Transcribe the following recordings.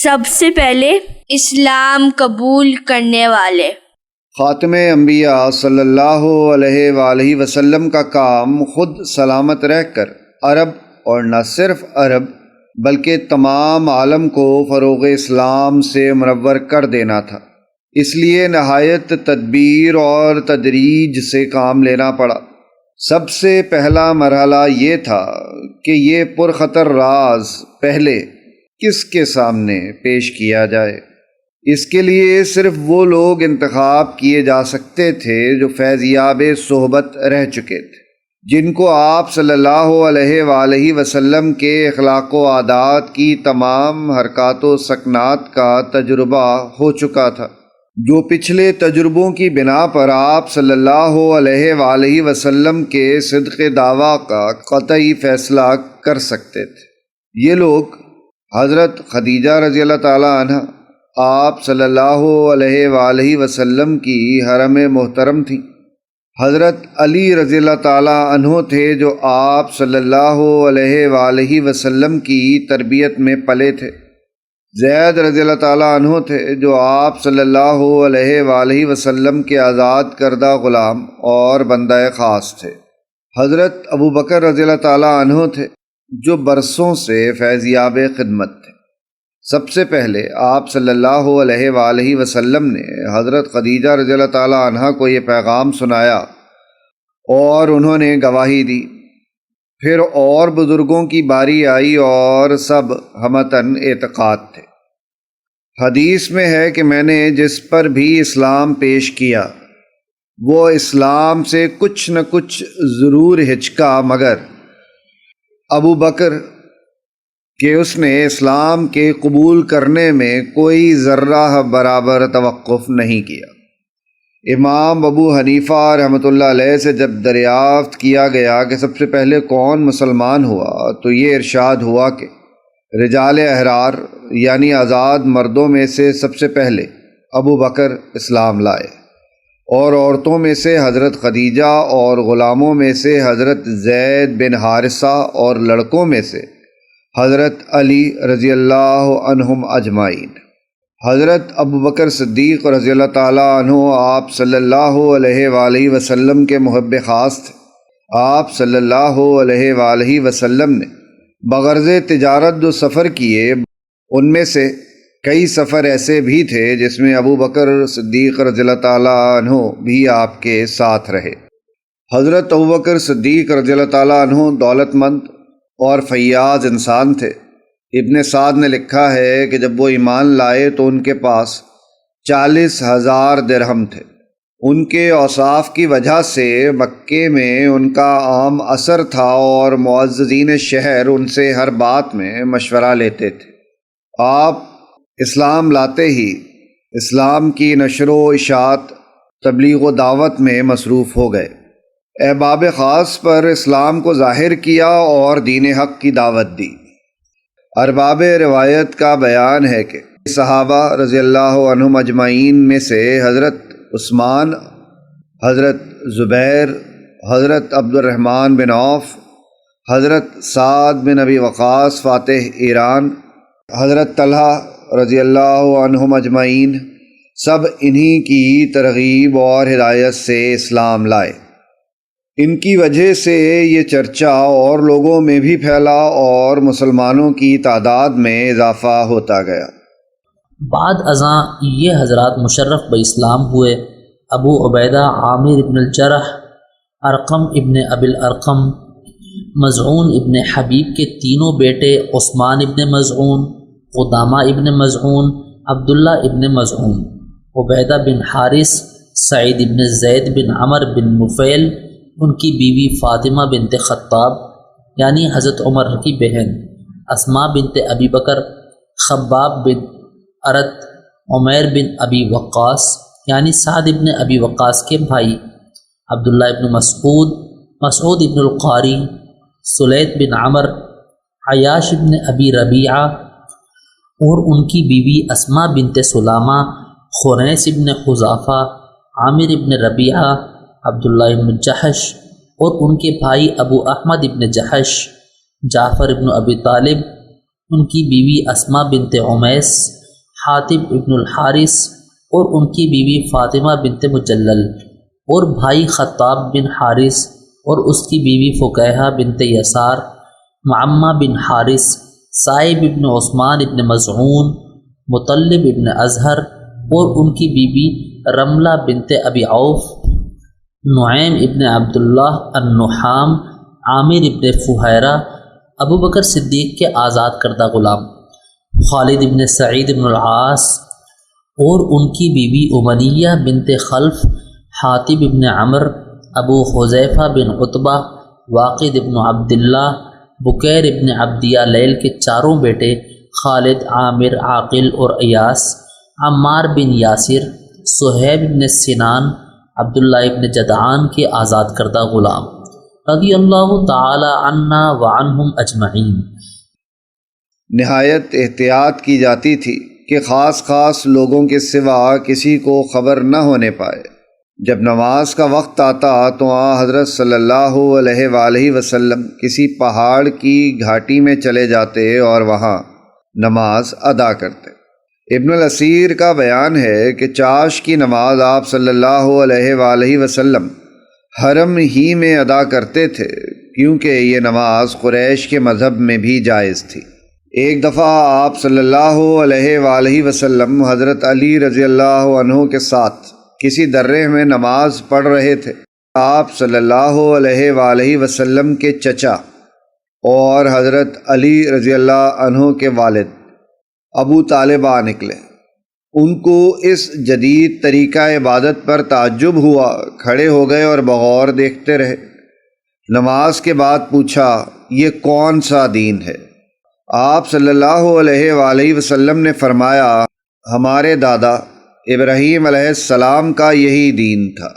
سب سے پہلے اسلام قبول کرنے والے۔ خاتم انبیاء صلی اللہ علیہ وآلہ وسلم کا کام خود سلامت رہ کر عرب اور نہ صرف عرب بلکہ تمام عالم کو فروغ اسلام سے منور کر دینا تھا۔ اس لیے نہایت تدبیر اور تدریج سے کام لینا پڑا۔ سب سے پہلا مرحلہ یہ تھا کہ یہ پرخطر راز پہلے کس کے سامنے پیش کیا جائے۔ اس کے لیے صرف وہ لوگ انتخاب کیے جا سکتے تھے جو فیضیاب صحبت رہ چکے تھے، جن کو آپ صلی اللہ علیہ وآلہ وسلم کے اخلاق و عادات کی تمام حرکات و سکنات کا تجربہ ہو چکا تھا، جو پچھلے تجربوں کی بنا پر آپ صلی اللہ علیہ وآلہ وسلم کے صدق دعویٰ کا قطعی فیصلہ کر سکتے تھے۔ یہ لوگ حضرت خدیجہ رضی اللہ تعالیٰ عنہ آپ صلی اللہ علیہ وآلہ وسلم کی حرم محترم تھیں، حضرت علی رضی اللہ تعالیٰ عنہ تھے جو آپ صلی اللہ علیہ وآلہ وسلم کی تربیت میں پلے تھے، زید رضی اللہ تعالیٰ عنہ تھے جو آپ صلی اللہ علیہ وآلہ وسلم کے آزاد کردہ غلام اور بندہ خاص تھے، حضرت ابو بکر رضی اللہ تعالیٰ عنہ تھے جو برسوں سے فیضیاب خدمت تھے۔ سب سے پہلے آپ صلی اللہ علیہ وآلہ وسلم نے حضرت خدیجہ رضی اللہ تعالیٰ عنہ کو یہ پیغام سنایا اور انہوں نے گواہی دی۔ پھر اور بزرگوں کی باری آئی اور سب ہمتاً اعتقاد تھے۔ حدیث میں ہے کہ میں نے جس پر بھی اسلام پیش کیا وہ اسلام سے کچھ نہ کچھ ضرور ہچکا، مگر ابو بکر کہ اس نے اسلام کے قبول کرنے میں کوئی ذرہ برابر توقف نہیں کیا۔ امام ابو حنیفہ رحمۃ اللہ علیہ سے جب دریافت کیا گیا کہ سب سے پہلے کون مسلمان ہوا تو یہ ارشاد ہوا کہ رجال احرار یعنی آزاد مردوں میں سے سب سے پہلے ابو بکر اسلام لائے، اور عورتوں میں سے حضرت خدیجہ، اور غلاموں میں سے حضرت زید بن حارثہ، اور لڑکوں میں سے حضرت علی رضی اللہ عنہم اجمعین۔ حضرت ابو بکر صدیق رضی اللہ تعالیٰ عنہ آپ صلی اللہ علیہ وآلہ وسلم کے محب خاص تھے۔ آپ صلی اللہ علیہ وآلہ وسلم نے بغرض تجارت جو سفر کیے ان میں سے کئی سفر ایسے بھی تھے جس میں ابو بکر صدیق رضی اللہ تعالیٰ عنہ بھی آپ کے ساتھ رہے۔ حضرت ابو بکر صدیق رضی اللہ تعالیٰ عنہ دولت مند اور فیاض انسان تھے۔ ابن سعد نے لکھا ہے کہ جب وہ ایمان لائے تو ان کے پاس 40,000 درہم تھے۔ ان کے اوصاف کی وجہ سے مکے میں ان کا عام اثر تھا اور معززین شہر ان سے ہر بات میں مشورہ لیتے تھے۔ آپ اسلام لاتے ہی اسلام کی نشر و اشاعت، تبلیغ و دعوت میں مصروف ہو گئے، احباب خاص پر اسلام کو ظاہر کیا اور دین حق کی دعوت دی۔ ارباب روایت کا بیان ہے کہ صحابہ رضی اللہ عنہم اجمعین میں سے حضرت عثمان، حضرت زبیر، حضرت عبد الرحمن بن عوف، حضرت سعد بن ابی وقاص فاتح ایران، حضرت طلحہ رضی اللہ عنہم اجمعین سب انہی کی ترغیب اور ہدایت سے اسلام لائے۔ ان کی وجہ سے یہ چرچا اور لوگوں میں بھی پھیلا اور مسلمانوں کی تعداد میں اضافہ ہوتا گیا۔ بعد ازاں یہ حضرات مشرف باسلام ہوئے۔ ابو عبیدہ عامر ابن الجرح، ارقم ابن ابی الارقم، مزعون ابن حبیب کے تینوں بیٹے عثمان ابن مزعون، قدامہ ابن مزعون، عبداللہ ابن مزعون، عبیدہ بن حارث، سعید ابن زید بن عمر بن نفیل، ان کی بیوی فاطمہ بنت خطاب یعنی حضرت عمر کی بہن، اسماء بنت ابی بکر، خباب بن ارت، عمیر بن ابی وقاص یعنی سعد ابن ابی وقاص کے بھائی، عبداللہ ابن مسعود، مسعود ابن القاری، سلیط بن عمر، عیاش ابن ابی ربیعہ، اور ان کی بیوی اسماء بنت سلامہ، خنیس ابن حذافہ، عامر ابن ربیعہ، عبداللہ ابن جحش، اور ان کے بھائی ابو احمد ابن جحش، جعفر ابن ابی طالب، ان کی بیوی اسما بنت عمیس، حاتب ابن الحارث اور ان کی بیوی فاطمہ بنت مجلل، اور بھائی خطاب بن حارث اور اس کی بیوی فکیہہ بنت یسار، معمہ بن حارث، صائب ابن عثمان ابن مزعون، مطلب ابن اظہر اور ان کی بیوی رملہ بنت ابی عوف، نعیم ابن عبداللہ النحام، عامر ابن فہیرہ، ابو بکر صدیق کے آزاد کردہ غلام، خالد ابن سعید ابن العاص اور ان کی بیوی امیہ بنت خلف، حاتب ابن عمر، ابو حذیفہ بن عتبہ، واقد ابن عبداللہ، بکیر ابن عبدیہ لیل کے چاروں بیٹے خالد، عامر، عاقل اور ایاس، عمار بن یاسر، صہیب بن سنان، عبداللہ ابن جدعان کے آزاد کردہ غلام، رضی اللہ تعالی عنا وعنہم اجمعین۔ نہایت احتیاط کی جاتی تھی کہ خاص لوگوں کے سوا کسی کو خبر نہ ہونے پائے۔ جب نماز کا وقت آتا تو حضرت صلی اللہ علیہ وآلہ وسلم کسی پہاڑ کی گھاٹی میں چلے جاتے اور وہاں نماز ادا کرتے۔ ابن الاسیر کا بیان ہے کہ چاش کی نماز آپ صلی اللہ علیہ وآلہ وسلم حرم ہی میں ادا کرتے تھے، کیونکہ یہ نماز قریش کے مذہب میں بھی جائز تھی۔ ایک دفعہ آپ صلی اللہ علیہ وآلہ وسلم حضرت علی رضی اللہ عنہ کے ساتھ کسی درے میں نماز پڑھ رہے تھے۔ آپ صلی اللہ علیہ وآلہ وسلم کے چچا اور حضرت علی رضی اللہ عنہ کے والد ابو طالب آ نکلے۔ ان کو اس جدید طریقہ عبادت پر تعجب ہوا، کھڑے ہو گئے اور بغور دیکھتے رہے۔ نماز کے بعد پوچھا، یہ کون سا دین ہے؟ آپ صلی اللہ علیہ وآلہ وسلم نے فرمایا، ہمارے دادا ابراہیم علیہ السلام کا یہی دین تھا۔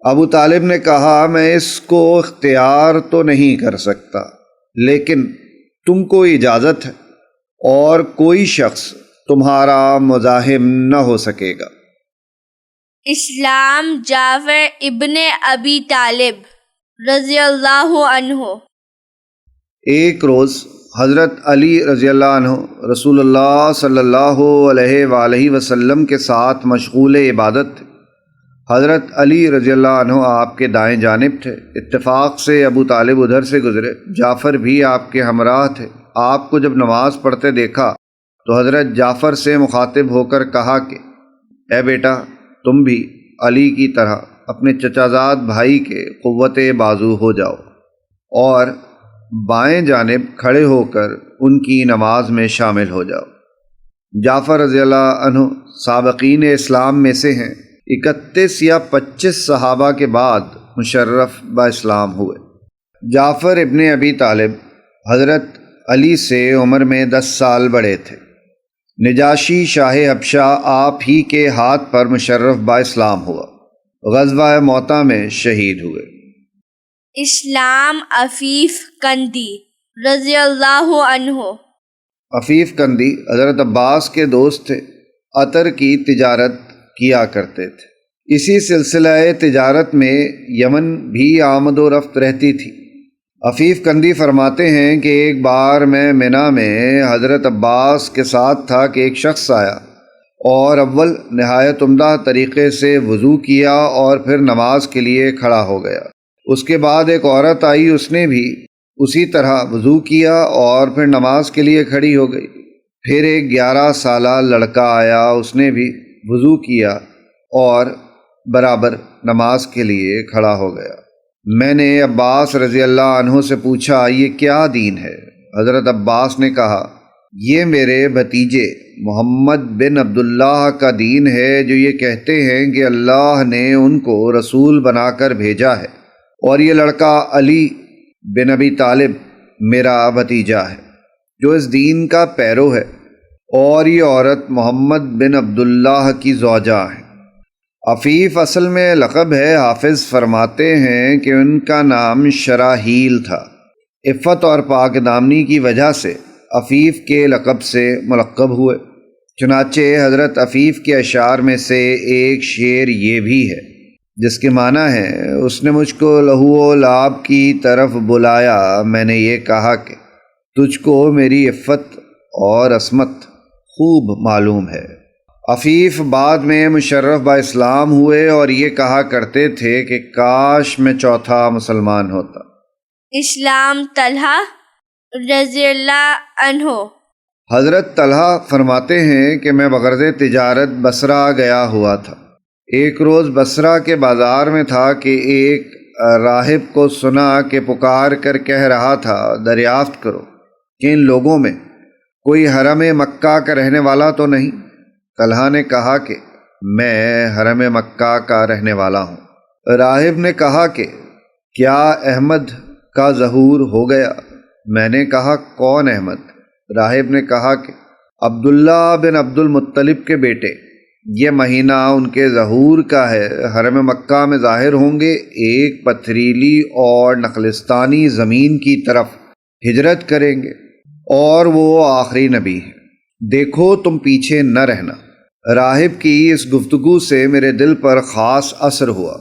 ابو طالب نے کہا، میں اس کو اختیار تو نہیں کر سکتا، لیکن تم کو اجازت ہے اور کوئی شخص تمہارا مزاحم نہ ہو سکے گا۔ اسلام جعفر ابن ابی طالب رضی اللہ عنہ۔ ایک روز حضرت علی رضی اللہ عنہ رسول اللہ صلی اللہ علیہ وآلہ وسلم کے ساتھ مشغول عبادت تھے۔ حضرت علی رضی اللہ عنہ آپ کے دائیں جانب تھے۔ اتفاق سے ابو طالب ادھر سے گزرے، جعفر بھی آپ کے ہمراہ تھے۔ آپ کو جب نماز پڑھتے دیکھا تو حضرت جعفر سے مخاطب ہو کر کہا کہ اے بیٹا، تم بھی علی کی طرح اپنے چچازاد بھائی کے قوت بازو ہو جاؤ اور بائیں جانب کھڑے ہو کر ان کی نماز میں شامل ہو جاؤ۔ جعفر رضی اللہ عنہ سابقین اسلام میں سے ہیں۔ 31 یا 25 صحابہ کے بعد مشرف با اسلام ہوئے۔ جعفر ابن ابی طالب حضرت علی سے عمر میں 10 سال بڑے تھے۔ نجاشی شاہ حبشہ آپ ہی کے ہاتھ پر مشرف با اسلام ہوا۔ غزوہ موطا میں شہید ہوئے۔ اسلام عفیف کندی رضی اللہ عنہ۔ عفیف کندی حضرت عباس کے دوست تھے، عطر کی تجارت کیا کرتے تھے۔ اسی سلسلہ تجارت میں یمن بھی آمد و رفت رہتی تھی۔ عفیف کندی فرماتے ہیں کہ ایک بار میں منی میں حضرت عباس کے ساتھ تھا کہ ایک شخص آیا اور اول نہایت عمدہ طریقے سے وضو کیا اور پھر نماز کے لیے کھڑا ہو گیا۔ اس کے بعد ایک عورت آئی، اس نے بھی اسی طرح وضو کیا اور پھر نماز کے لیے کھڑی ہو گئی۔ پھر ایک 11 سالہ لڑکا آیا، اس نے بھی وضو کیا اور برابر نماز کے لیے کھڑا ہو گیا۔ میں نے عباس رضی اللہ عنہ سے پوچھا، یہ کیا دین ہے؟ حضرت عباس نے کہا، یہ میرے بھتیجے محمد بن عبداللہ کا دین ہے، جو یہ کہتے ہیں کہ اللہ نے ان کو رسول بنا کر بھیجا ہے، اور یہ لڑکا علی بن ابی طالب میرا بھتیجا ہے جو اس دین کا پیرو ہے، اور یہ عورت محمد بن عبداللہ کی زوجہ ہے۔ عفیف اصل میں لقب ہے۔ حافظ فرماتے ہیں کہ ان کا نام شراحیل تھا۔ عفت اور پاک دامنی کی وجہ سے عفیف کے لقب سے ملقب ہوئے۔ چنانچہ حضرت عفیف کے اشعار میں سے ایک شعر یہ بھی ہے جس کے معنی ہے، اس نے مجھ کو لہو و لعاب کی طرف بلایا، میں نے یہ کہا کہ تجھ کو میری عفت اور عصمت خوب معلوم ہے۔ عفیف بعد میں مشرف با اسلام ہوئے اور یہ کہا کرتے تھے کہ کاش میں چوتھا مسلمان ہوتا۔ اسلام طلحہ رضی اللہ عنہ۔ حضرت طلحہ فرماتے ہیں کہ میں بغرض تجارت بصرہ گیا ہوا تھا۔ ایک روز بصرہ کے بازار میں تھا کہ ایک راہب کو سنا کہ پکار کر کہہ رہا تھا، دریافت کرو کہ ان لوگوں میں کوئی حرم مکہ کا رہنے والا تو نہیں؟ طلحہ نے کہا کہ میں حرم مکہ کا رہنے والا ہوں۔ راہب نے کہا کہ کیا احمد کا ظہور ہو گیا؟ میں نے کہا کون احمد؟ راہب نے کہا کہ عبداللہ بن عبد المطلب کے بیٹے، یہ مہینہ ان کے ظہور کا ہے، حرم مکہ میں ظاہر ہوں گے، ایک پتھریلی اور نخلستانی زمین کی طرف ہجرت کریں گے، اور وہ آخری نبی ہے، دیکھو تم پیچھے نہ رہنا۔ راہب کی اس گفتگو سے میرے دل پر خاص اثر ہوا،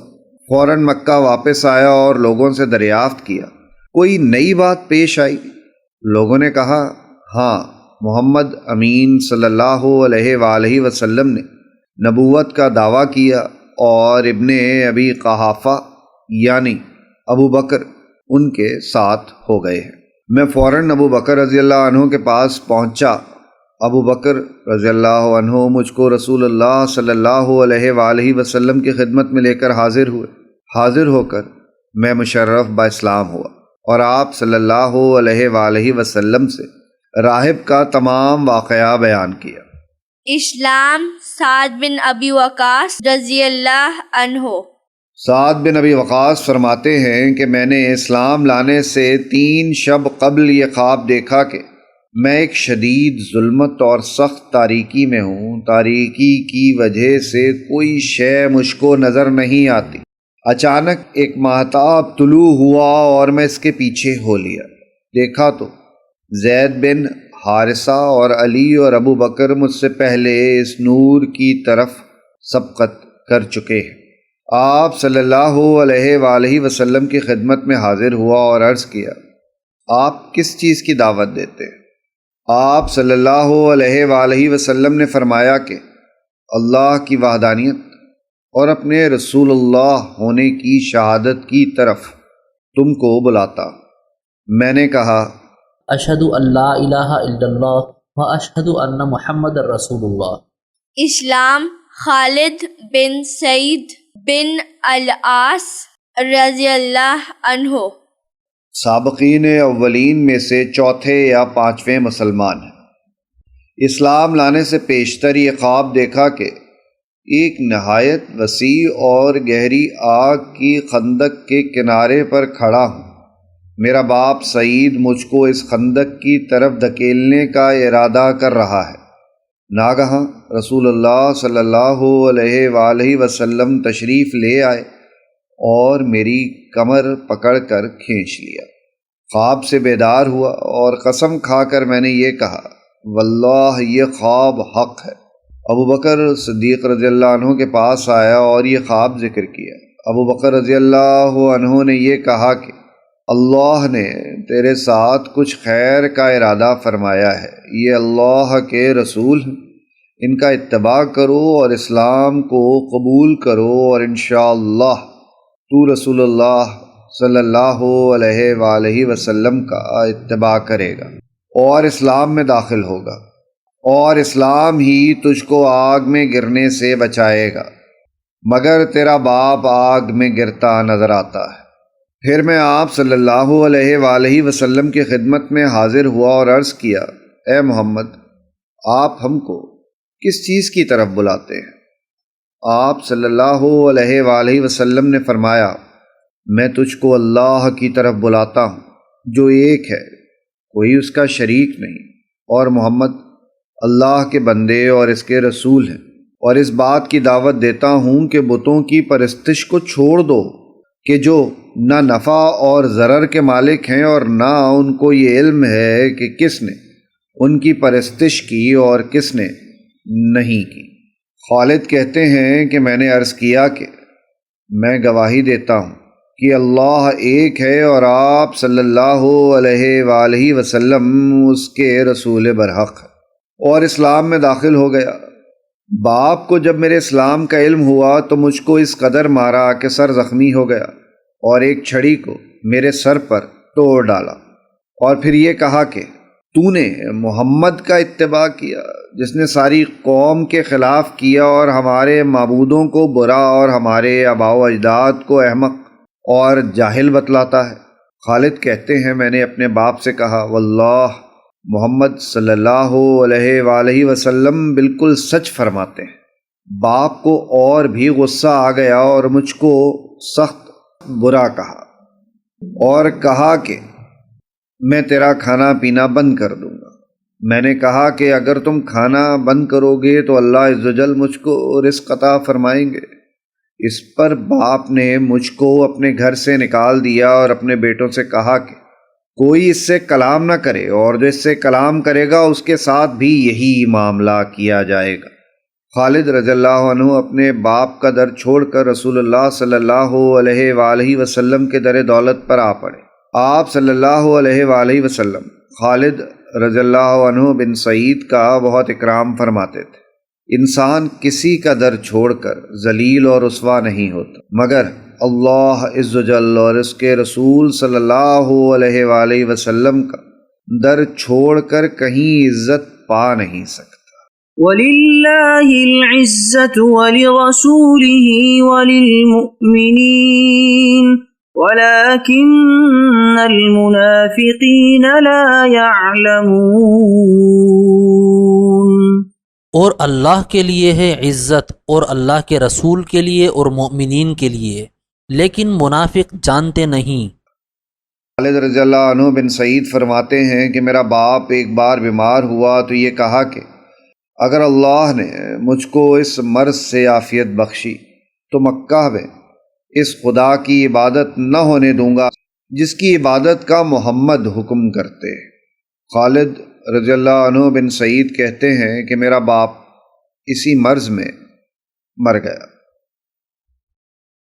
فوراً مکہ واپس آیا اور لوگوں سے دریافت کیا کوئی نئی بات پیش آئی؟ لوگوں نے کہا ہاں، محمد امین صلی اللہ علیہ وآلہ وسلم نے نبوت کا دعویٰ کیا اور ابن ابی قحافہ یعنی ابو بکر ان کے ساتھ ہو گئے ہیں۔ میں فوراً ابو بکر رضی اللہ عنہ کے پاس پہنچا۔ ابو بکر رضی اللہ عنہ مجھ کو رسول اللہ صلی اللہ علیہ وآلہ وسلم کی خدمت میں لے کر حاضر ہوئے۔ حاضر ہو کر میں مشرف با اسلام ہوا اور آپ صلی اللہ علیہ وآلہ وسلم سے راہب کا تمام واقعہ بیان کیا۔ اسلام سعد بن ابی وقاص رضی اللہ عنہ۔ سعد بن ابی وقاص فرماتے ہیں کہ میں نے اسلام لانے سے 3 شب قبل یہ خواب دیکھا کہ میں ایک شدید ظلمت اور سخت تاریکی میں ہوں، تاریکی کی وجہ سے کوئی شے مجھ کو نظر نہیں آتی۔ اچانک ایک ماہتاب طلوع ہوا اور میں اس کے پیچھے ہو لیا۔ دیکھا تو زید بن حارثہ اور علی اور ابو بکر مجھ سے پہلے اس نور کی طرف سبقت کر چکے ہیں۔ آپ صلی اللہ علیہ وآلہ وسلم کی خدمت میں حاضر ہوا اور عرض کیا، آپ کس چیز کی دعوت دیتے ہیں؟ آپ صلی اللہ علیہ وآلہ وسلم نے فرمایا کہ اللہ کی وحدانیت اور اپنے رسول اللہ ہونے کی شہادت کی طرف تم کو بلاتا۔ میں نے کہا اشہد ان لا الہ الا اللہ و اشہد ان محمد رسول اللہ۔ اسلام خالد بن سعید بن العاص رضی اللہ عنہ۔ سابقین اولین میں سے چوتھے یا 5ویں مسلمان ہیں۔ اسلام لانے سے پیشتر یہ خواب دیکھا کہ ایک نہایت وسیع اور گہری آگ کی خندق کے کنارے پر کھڑا ہوں۔ میرا باپ سعید مجھ کو اس خندق کی طرف دھکیلنے کا ارادہ کر رہا ہے۔ ناگہاں رسول اللہ صلی اللہ علیہ وآلہ وسلم تشریف لے آئے اور میری کمر پکڑ کر کھینچ لیا۔ خواب سے بیدار ہوا اور قسم کھا کر میں نے یہ کہا، واللہ یہ خواب حق ہے۔ ابو بکر صدیق رضی اللہ عنہ کے پاس آیا اور یہ خواب ذکر کیا۔ ابو بکر رضی اللہ عنہ نے یہ کہا کہ اللہ نے تیرے ساتھ کچھ خیر کا ارادہ فرمایا ہے، یہ اللہ کے رسول ہیں، ان کا اتباع کرو اور اسلام کو قبول کرو اور انشاءاللہ تو رسول اللہ صلی اللہ علیہ وآلہ وسلم کا اتباع کرے گا اور اسلام میں داخل ہوگا، اور اسلام ہی تجھ کو آگ میں گرنے سے بچائے گا، مگر تیرا باپ آگ میں گرتا نظر آتا ہے۔ پھر میں آپ صلی اللہ علیہ وآلہ وسلم کی خدمت میں حاضر ہوا اور عرض کیا، اے محمد، آپ ہم کو کس چیز کی طرف بلاتے ہیں؟ آپ صلی اللہ علیہ وآلہ وسلم نے فرمایا، میں تجھ کو اللہ کی طرف بلاتا ہوں جو ایک ہے، کوئی اس کا شریک نہیں، اور محمد اللہ کے بندے اور اس کے رسول ہیں، اور اس بات کی دعوت دیتا ہوں کہ بتوں کی پرستش کو چھوڑ دو کہ جو نہ نفع اور ضرر کے مالک ہیں، اور نہ ان کو یہ علم ہے کہ کس نے ان کی پرستش کی اور کس نے نہیں کی۔ خالد کہتے ہیں کہ میں نے عرض کیا کہ میں گواہی دیتا ہوں کہ اللہ ایک ہے اور آپ صلی اللہ علیہ وآلہ وسلم اس کے رسول برحق ہے، اور اسلام میں داخل ہو گیا۔ باپ کو جب میرے اسلام کا علم ہوا تو مجھ کو اس قدر مارا کہ سر زخمی ہو گیا، اور ایک چھڑی کو میرے سر پر توڑ ڈالا، اور پھر یہ کہا کہ تو نے محمد کا اتباع کیا جس نے ساری قوم کے خلاف کیا اور ہمارے معبودوں کو برا اور ہمارے آباء و اجداد کو احمق اور جاہل بتلاتا ہے۔ خالد کہتے ہیں میں نے اپنے باپ سے کہا واللہ محمد صلی اللہ علیہ وآلہ وسلم بالکل سچ فرماتے ہیں۔ باپ کو اور بھی غصہ آ گیا اور مجھ کو سخت برا کہا اور کہا کہ میں تیرا کھانا پینا بند کر دوں گا۔ میں نے کہا کہ اگر تم کھانا بند کرو گے تو اللہ عز و جل مجھ کو رزق عطا فرمائیں گے۔ اس پر باپ نے مجھ کو اپنے گھر سے نکال دیا اور اپنے بیٹوں سے کہا کہ کوئی اس سے کلام نہ کرے، اور جو اس سے کلام کرے گا اس کے ساتھ بھی یہی معاملہ کیا جائے گا۔ خالد رضی اللہ عنہ اپنے باپ کا در چھوڑ کر رسول اللہ صلی اللہ علیہ وآلہ وسلم کے در دولت پر آ پڑے۔ آپ صلی اللہ علیہ وآلہ وسلم خالد رضی اللہ عنہ بن سعید کا بہت اکرام فرماتے تھے۔ انسان کسی کا در چھوڑ کر ذلیل اور رسوا نہیں ہوتا، مگر اللہ عز و جل اور اس کے رسول صلی اللہ علیہ وآلہ وسلم کا در چھوڑ کر کہیں عزت پا نہیں سکتا۔ وَلِلَّهِ الْعِزَّةُ وَلِرَسُولِهِ وَلِلْمُؤْمِنِينَ وَلَكِنَّ الْمُنَافِقِينَ لَا يَعْلَمُونَ۔ اور اللہ کے لیے ہے عزت، اور اللہ کے رسول کے لیے اور مومنین کے لیے، لیکن منافق جانتے نہیں۔ خالد رضی اللہ عنہ بن سعید فرماتے ہیں کہ میرا باپ ایک بار بیمار ہوا تو یہ کہا کہ اگر اللہ نے مجھ کو اس مرض سے عافیت بخشی تو مکہ میں اس خدا کی عبادت نہ ہونے دوں گا جس کی عبادت کا محمد حکم کرتے۔ خالد رضی اللہ عنہ بن سعید کہتے ہیں کہ میرا باپ اسی مرض میں مر گیا۔